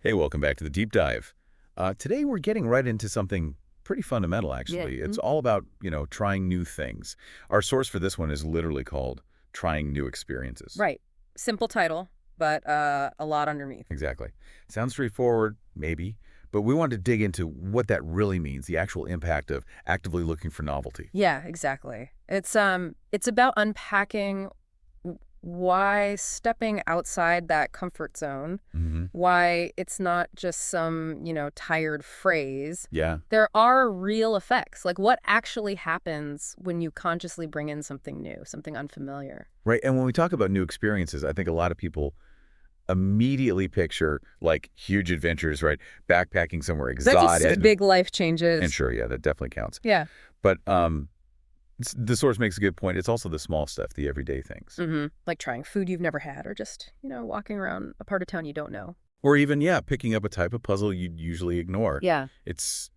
Hey, welcome back to the Deep Dive. Today we're getting right into something pretty fundamental, Yeah. actually. It's all about, trying new things. Our source for this one is literally called Trying New Experiences. Right. Simple title, but a lot underneath. Exactly. Sounds straightforward, maybe, but we want to dig into what that really means, the actual impact of actively looking for novelty. Yeah, exactly. It's about unpacking why stepping outside that comfort zone, Mm-hmm. why it's not just some, tired phrase. Yeah, There are real effects. Like what actually happens when you consciously bring in something new, something unfamiliar. right. And when we talk about new experiences, I think a lot of people immediately picture like huge adventures, right? Backpacking somewhere That's just exotic. big life And changes. sure, yeah, that definitely counts. Yeah. But the source makes a good point. It's also the small stuff, the everyday things. Like trying food you've never had or just, walking around a part of town you don't know. Or even, yeah, picking up a type of puzzle you'd usually ignore. Yeah. It's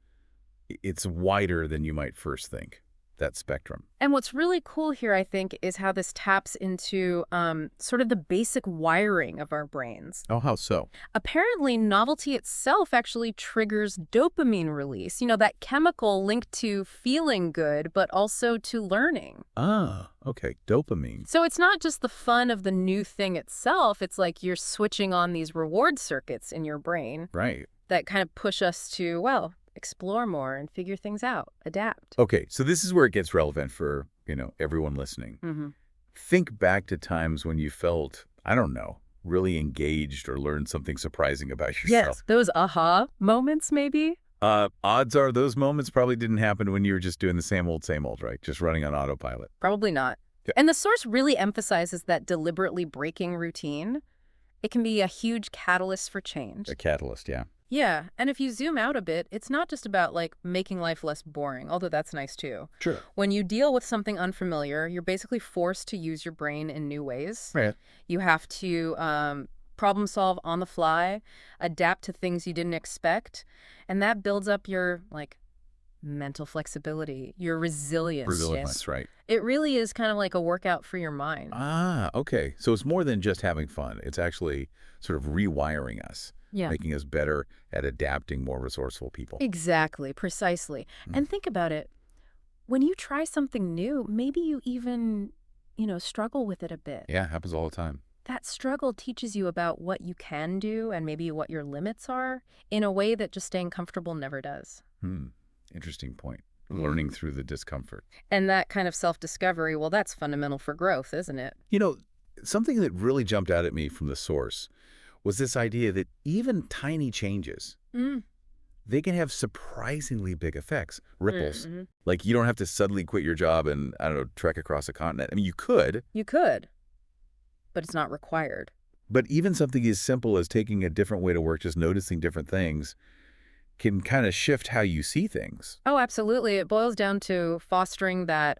it's wider than you might first think, that spectrum. And what's really cool here, I think, is how this taps into sort of the basic wiring of our brains. Oh, how so? Apparently, novelty itself actually triggers dopamine release, that chemical linked to feeling good, but also to learning. Ah, okay, dopamine. So it's not just the fun of the new thing itself. It's like you're switching on these reward circuits in your brain Right. that kind of push us to, well, explore more and figure things out, adapt. Okay, so this is where it gets relevant for, everyone listening. Think back to times when you felt, I don't know, really engaged or learned something surprising about yourself. Yes, those aha moments, maybe? Odds are those moments probably didn't happen when you were just doing the same old, right? Just running on autopilot. Probably not. Yeah. And the source really emphasizes that deliberately breaking routine, it can be a huge catalyst for change. A catalyst, yeah. Yeah, and if you zoom out a bit, it's not just about, like, making life less boring, although that's nice too. Sure. When you deal with something unfamiliar, you're basically forced to use your brain in new ways. Right. You have to problem solve on the fly, adapt to things you didn't expect, and that builds up your, like, mental flexibility, your resilience. Resilience, right. It really is kind of like a workout for your mind. Ah, okay. So it's more than just having fun. It's actually sort of rewiring us, Yeah. making us better at adapting, more resourceful people. Exactly, precisely. And think about it. When you try something new, maybe you even, struggle with it a bit. Yeah, happens all the time. That struggle teaches you about what you can do and maybe what your limits are in a way that just staying comfortable never does. Interesting point. Learning through the discomfort. And that kind of self-discovery, well, that's fundamental for growth, isn't it? Something that really jumped out at me from the source was this idea that even tiny changes, Mm. they can have surprisingly big effects, ripples. Mm-hmm. Like you don't have to suddenly quit your job and, I don't know, trek across a continent. I mean, you could, You could, but it's not required. but even something as simple as taking a different way to work, just noticing different things, can kind of shift how you see things. Oh, absolutely. It boils down to fostering that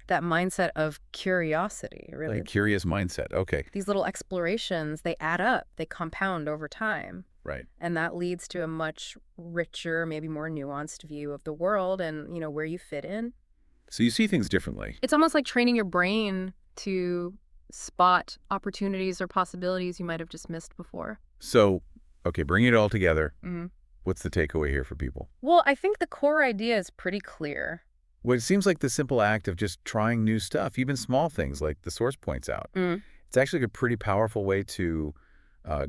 mindset of curiosity, really. Like a curious mindset. Okay, These little explorations, they add up, they compound over time. right. And that leads to a much richer, maybe more nuanced view of the world and, where you fit in. So you see things differently. It's almost like training your brain to spot opportunities or possibilities you might have just missed before. So, okay, bringing it all together, Mhm. what's the takeaway here for people? Well, I think the core idea is pretty clear. Well, it seems like the simple act of just trying new stuff, even small things like the source points out, Mm. it's actually a pretty powerful way to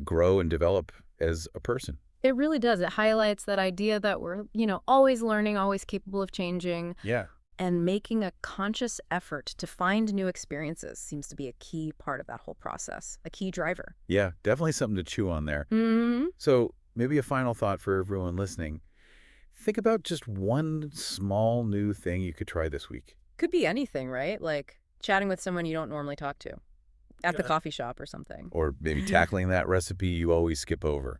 grow and develop as a person. It really does. It highlights that idea that we're, always learning, always capable of changing, Yeah. and making a conscious effort to find new experiences seems to be a key part of that whole process, a key driver. Yeah, definitely something to chew on there. Mm-hmm. So maybe a final thought for everyone listening. Think about just one small new thing you could try this week. Could be anything, right? Like chatting with someone you don't normally talk to at the Yeah. coffee shop or something. Or maybe tackling that recipe you always skip over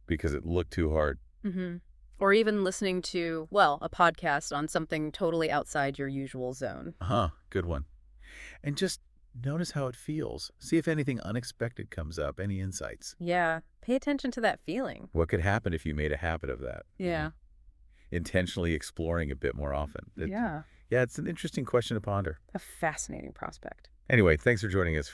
because it looked too hard. Mm-hmm. Or even listening to, well, a podcast on something totally outside your usual zone. Good one. And just notice how it feels. See if anything unexpected comes up, any insights. Yeah. Pay attention to that feeling. What could happen if you made a habit of that? Yeah. Intentionally exploring a bit more often. Yeah. Yeah, it's an interesting question to ponder. A fascinating prospect. Anyway, thanks for joining us.